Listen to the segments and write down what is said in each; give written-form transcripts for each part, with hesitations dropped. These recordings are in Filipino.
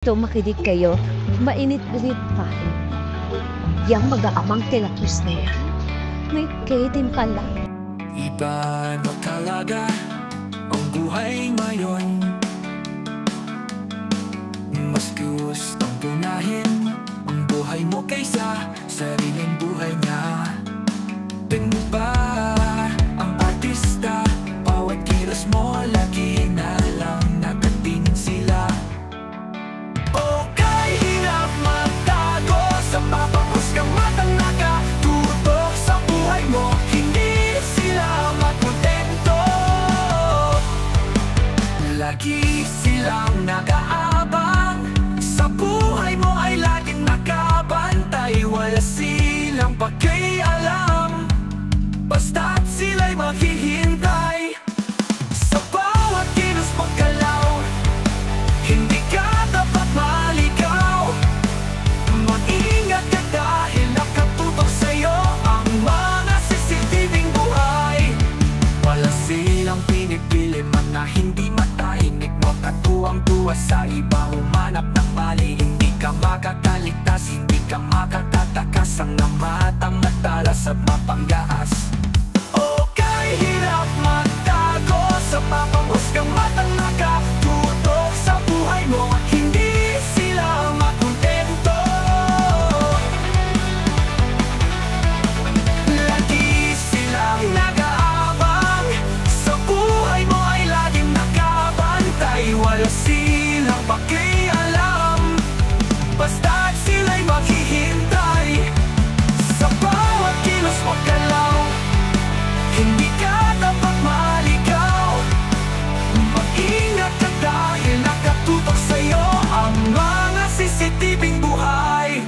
So makinig kayo, mainit-init pa. Yang mag-aamang kilakos na yan, may kayo pala. Iba na talaga ang buhay ngayon. Mas gustong punahin ang buhay mo kaysa sariling buhay niya. Pinba ang artista, bawat kilos mo lagi na lang nakatingin sila. Okay, hirap magtago sa mapanghusgang matang nakatutok sa buhay mo. Hindi sila magkontento, lagi silang nag-aabang. Sa buhay mo ay laging nakabantay. Wala silang pakialam, basta't sila'y maghihintay. Sa bawat kilos paggalaw, hindi ka dapat maligaw. Mag-ingat ka dahil nakatutok sa'yo ang mga CCTV'ng buhay. Wala silang pinipili, mga hindi matahimik mo katuwang-tuwa sa iba. Humanap ng mali, hindi ka makakaligtas, hindi ka makatatakas. Ang namatang nagtalas at mapanggaas. Okay, hirap magtago sa mapanghusgang matang nakatutok sa buhay mo. Hindi sila makontento, lagi silang nag-aabang. Sa buhay mo ay laging nakabantay. Wala silang pakialam, basta't sila'y maghihintay. Sa bawat kilos mo galaw, hindi ka dapat maligaw. Mag-ingat ka dahil nakatutok sa'yo ang mga CCTV'ng buhay.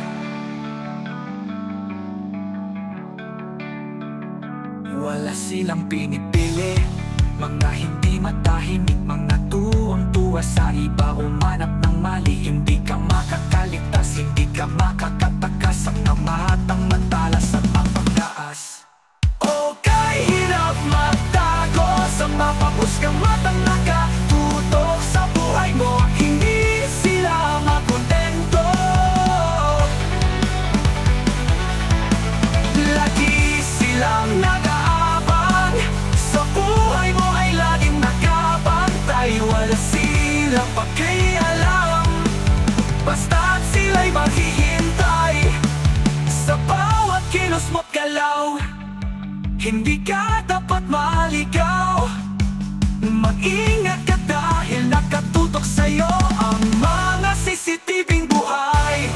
Wala silang pinipili, mga hindi matahimik, mga tuwang-tuwa sa iba. Humanap ng mali, hindi ka makakaligtas, hindi ka makakatakas. Ang namatang matalas at mapanggaas. Okay, hirap magtago sa mapanghusgang matang nakatutok sa buhay mo. Hindi sila makontento, lagi silang nag-aabang. Sa buhay mo ay laging nakabantay. Wala silang pakialam, basta't sila'y maghihintay. Sa bawat kilos mo't galaw, hindi ka dapat maligaw. Mag-ingat ka dahil nakatutok sa'yo ang mga CCTV'ng buhay.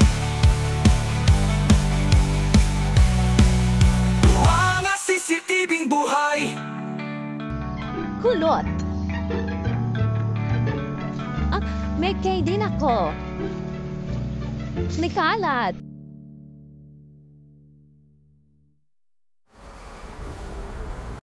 Mga CCTV'ng buhay. Kulot. May kayo din ako. May kalat.